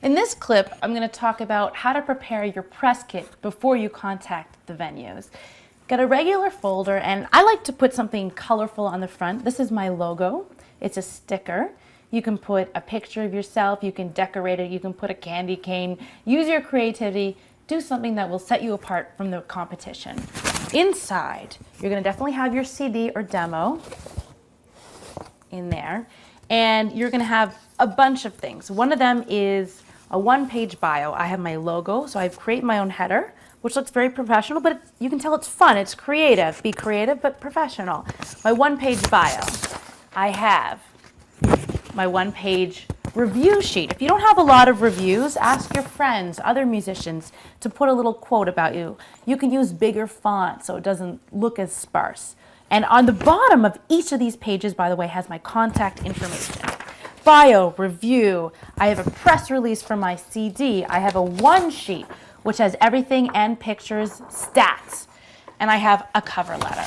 In this clip, I'm going to talk about how to prepare your press kit before you contact the venues. Get a regular folder, and I like to put something colorful on the front. This is my logo. It's a sticker. You can put a picture of yourself, you can decorate it, you can put a candy cane. Use your creativity, do something that will set you apart from the competition. Inside, you're going to definitely have your CD or demo in there, and you're going to have a bunch of things. One of them is a one-page bio. I have my logo, so I've created my own header, which looks very professional, but you can tell it's fun, it's creative. Be creative, but professional. My one-page bio. I have my one-page review sheet. If you don't have a lot of reviews, ask your friends, other musicians, to put a little quote about you. You can use bigger font so it doesn't look as sparse. And on the bottom of each of these pages, by the way, has my contact information. Bio, review, I have a press release for my CD, I have a one sheet, which has everything and pictures, stats, and I have a cover letter.